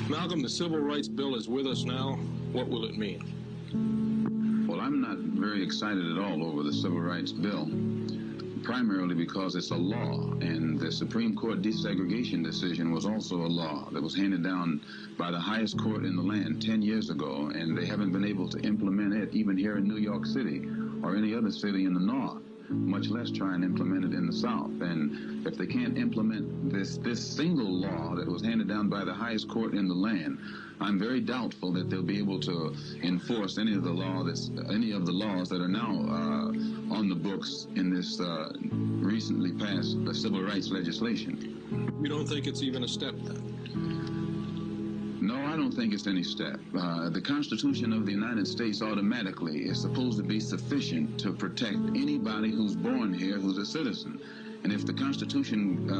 Malcolm, the Civil Rights Bill is with us now. What will it mean? Well, I'm not very excited at all over the Civil Rights Bill, primarily because it's a law, and the Supreme Court desegregation decision was also a law that was handed down by the highest court in the land 10 years ago, and they haven't been able to implement it even here in New York City or any other city in the North, much less try and implement it in the South. And if they can't implement this single law that was handed down by the highest court in the land, I'm very doubtful that they'll be able to enforce any of the laws that are now on the books in this recently passed civil rights legislation. You don't think it's even a step then? No, I don't think it's any step. The Constitution of the United States automatically is supposed to be sufficient to protect anybody who's born here who's a citizen. And if the Constitution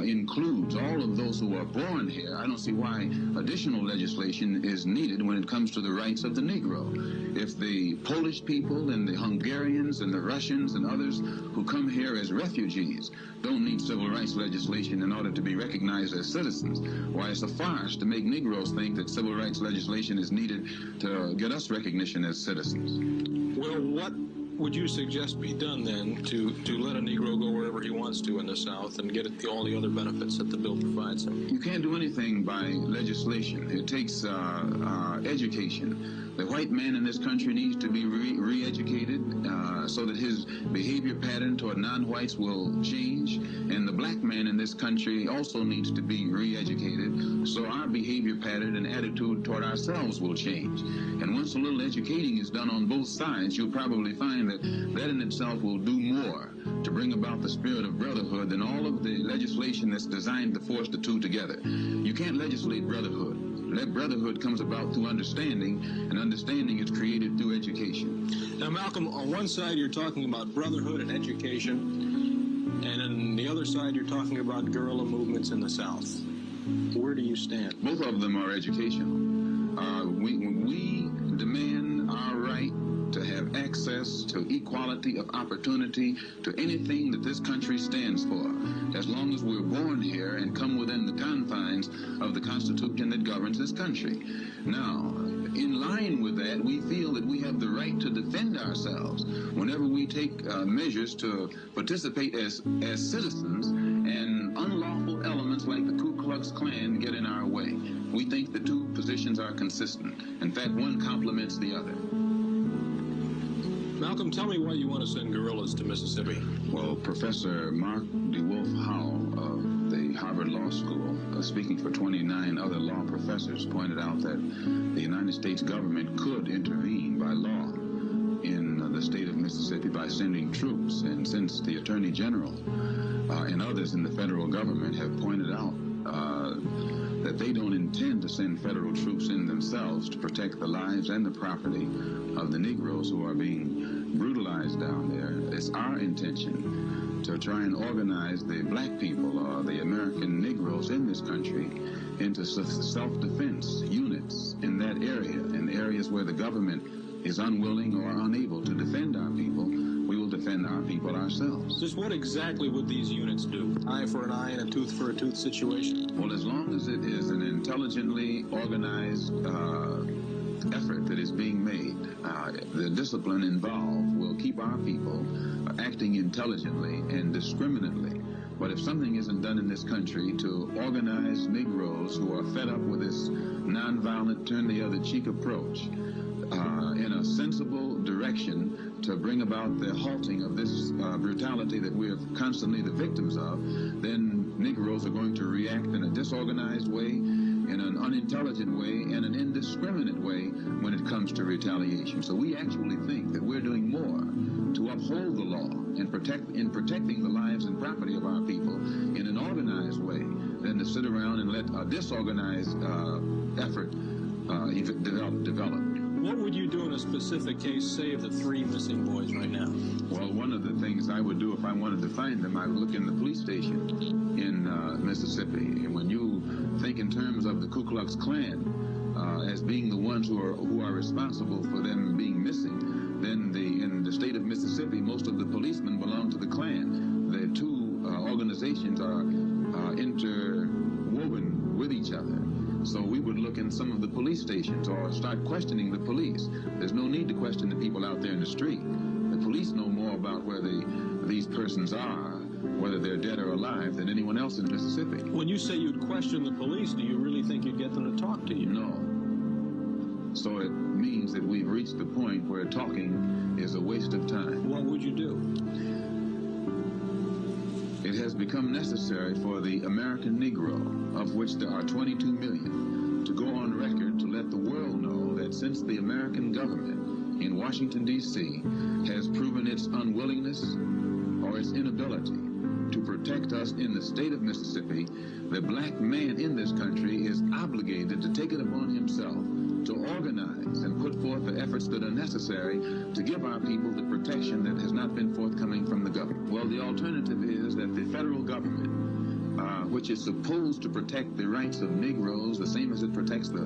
includes all of those who are born here, I don't see why additional legislation is needed when it comes to the rights of the Negro. If the Polish people and the Hungarians and the Russians and others who come here as refugees don't need civil rights legislation in order to be recognized as citizens, why, it's a farce to make Negroes think that civil rights legislation is needed to get us recognition as citizens. Well, what would you suggest be done then to let a Negro go wherever he wants to in the South and get all the other benefits that the bill provides him? You can't do anything by legislation. It takes education. The white man in this country needs to be re-educated so that his behavior pattern toward non-whites will change, and the black man in this country also needs to be re-educated so our behavior pattern and attitude toward ourselves will change. And once a little educating is done on both sides, you'll probably find that in itself will do more to bring about the spirit of brotherhood than all of the legislation that's designed to force the two together. You can't legislate brotherhood. Brotherhood comes about through understanding, and understanding is created through education. Now, Malcolm, on one side you're talking about brotherhood and education, and on the other side you're talking about guerrilla movements in the South. Where do you stand? Both of them are educational. We demand our right to have access to equality of opportunity to anything that this country stands for, as long as we're born here and come within the confines of the Constitution that governs this country. Now, in line with that, we feel that we have the right to defend ourselves whenever we take measures to participate as citizens, and unlawful elements like the Ku Klux Klan get in our way. We think the two positions are consistent. In fact, one complements the other. Malcolm, tell me why you want to send guerrillas to Mississippi. Well, Professor Mark DeWolf Howell of the Harvard Law School, speaking for 29 other law professors, pointed out that the United States government could intervene by law in the state of Mississippi by sending troops. And since the Attorney General and others in the federal government have pointed out that they don't intend to send federal troops in themselves to protect the lives and the property of the Negroes who are being brutalized down there, it's our intention to try and organize the black people or the American Negroes in this country into self-defense units in that area, in areas where the government is unwilling or unable to defend our people. We will defend our people ourselves. Just what exactly would these units do? Eye for an eye and a tooth for a tooth situation? Well, as long as it is an intelligently organized effort that is being made, the discipline involved will keep our people acting intelligently and discriminately. But if something isn't done in this country to organize Negroes who are fed up with this nonviolent, turn-the-other-cheek approach in a sensible direction to bring about the halting of this brutality that we are constantly the victims of, then Negroes are going to react in a disorganized way, in an unintelligent way, and an indiscriminate way when it comes to retaliation. So we actually think that we're doing more to uphold the law and protecting the lives and property of our people in an organized way than to sit around and let a disorganized effort develop. What would you do in a specific case, say, of the 3 missing boys right now? Well, one of the things I would do if I wanted to find them, I would look in the police station in Mississippi. And when you think in terms of the Ku Klux Klan as being the ones who are responsible for them being missing, then in the state of Mississippi, most of the policemen belong to the Klan. The two organizations are interwoven with each other. So we would look in some of the police stations or start questioning the police. There's no need to question the people out there in the street. The police know more about where these persons are, whether they're dead or alive, than anyone else in Mississippi. When you say you'd question the police, do you really think you'd get them to talk to you? No. So it means that we've reached the point where talking is a waste of time. What would you do? It has become necessary for the American Negro, of which there are 22 million, to go on record to let the world know that since the American government in Washington, D.C. has proven its unwillingness or its inability to protect us in the state of Mississippi, the black man in this country is obligated to take it upon himself to organize and put forth the efforts that are necessary to give our people the protection that has not been forthcoming from the government. Well, the alternative is that the federal government, which is supposed to protect the rights of Negroes the same as it protects the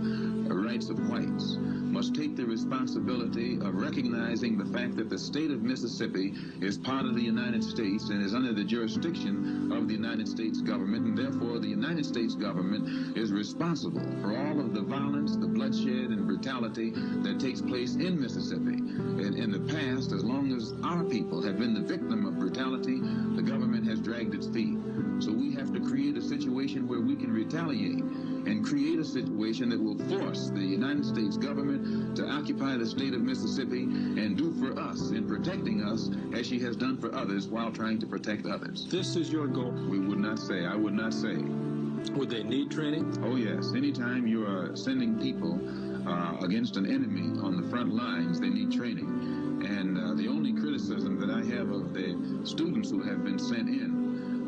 rights of whites, must take the responsibility of recognizing the fact that the state of Mississippi is part of the United States and is under the jurisdiction of the United States government, and therefore the United States government is responsible for all of the violence, the bloodshed, and brutality that takes place in Mississippi. In the past, as long as our people have been the victim of brutality, the government has dragged its feet. So we have to create a situation where we can retaliate and create a situation that will force the United States government to occupy the state of Mississippi and do for us in protecting us as she has done for others while trying to protect others. This is your goal. We would not say, I would not say. Would they need training? Oh, yes. Anytime you are sending people against an enemy on the front lines, they need training. And the only criticism that I have of the students who have been sent in,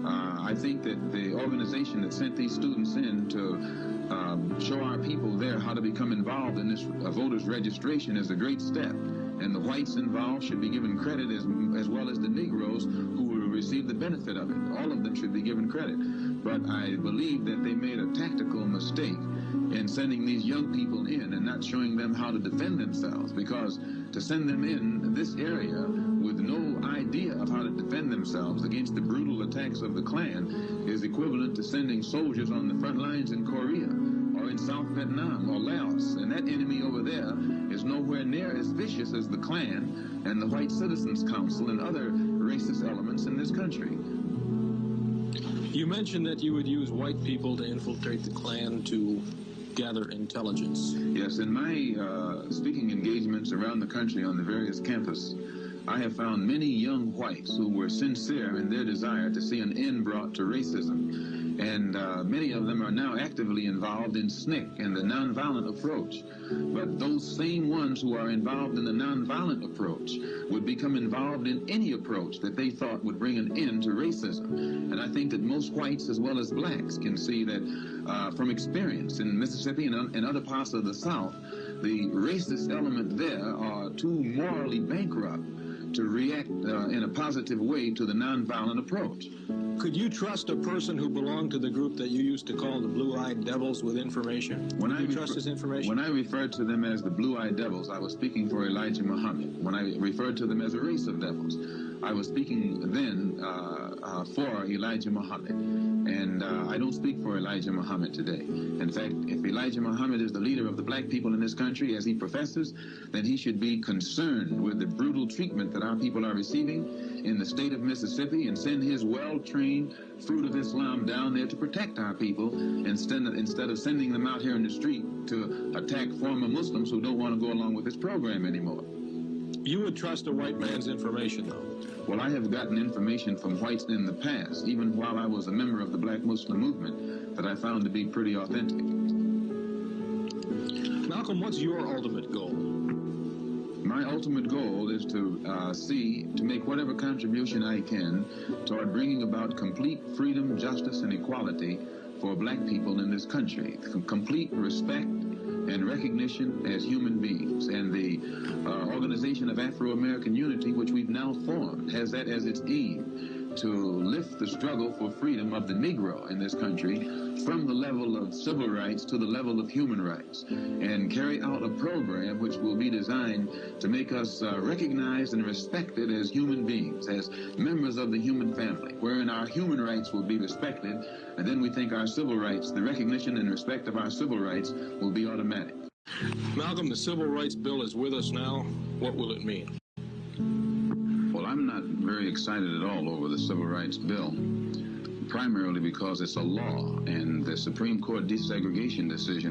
I think that the organization that sent these students in to show our people there how to become involved in this voters registration is a great step. And the whites involved should be given credit as well as the Negroes who will receive the benefit of it. All of them should be given credit. But I believe that they made a tactical mistake in sending these young people in and not showing them how to defend themselves, because to send them in this area with no idea of how to defend themselves against the brutal attacks of the Klan is equivalent to sending soldiers on the front lines in Korea or in South Vietnam or Laos. And that enemy over there is nowhere near as vicious as the Klan and the White Citizens Council and other racist elements in this country. You mentioned that you would use white people to infiltrate the Klan to gather intelligence. Yes, in my speaking engagements around the country on the various campuses, I have found many young whites who were sincere in their desire to see an end brought to racism. And many of them are now actively involved in SNCC and the nonviolent approach. But those same ones who are involved in the nonviolent approach would become involved in any approach that they thought would bring an end to racism. And I think that most whites as well as blacks can see that from experience in Mississippi and other parts of the South, the racist element there are too morally bankrupt to react in a positive way to the nonviolent approach. Could you trust a person who belonged to the group that you used to call the Blue-Eyed Devils with information? Would you trust his information? When I referred to them as the Blue-Eyed Devils, I was speaking for Elijah Muhammad. When I referred to them as a race of devils, I was speaking then for Elijah Muhammad. And I don't speak for Elijah Muhammad today. In fact, if Elijah Muhammad is the leader of the black people in this country, as he professes, then he should be concerned with the brutal treatment that our people are receiving in the state of Mississippi and send his well-trained Fruit of Islam down there to protect our people instead of sending them out here in the street to attack former Muslims who don't want to go along with this program anymore. You would trust a white man's information, though? Well, I have gotten information from whites in the past, even while I was a member of the Black Muslim movement, that I found to be pretty authentic. Malcolm, what's your ultimate goal? My ultimate goal is to make whatever contribution I can toward bringing about complete freedom, justice, and equality for black people in this country. Complete respect and recognition as human beings. And the Organization of Afro-American Unity, which we've now formed, has that as its aim, to lift the struggle for freedom of the Negro in this country from the level of civil rights to the level of human rights, and carry out a program which will be designed to make us recognized and respected as human beings, as members of the human family, wherein our human rights will be respected, and then we think our civil rights, the recognition and respect of our civil rights, will be automatic. Malcolm, the Civil Rights Bill is with us now. What will it mean? Well, I'm not very excited at all over the Civil Rights Bill, primarily because it's a law, and the Supreme Court desegregation decision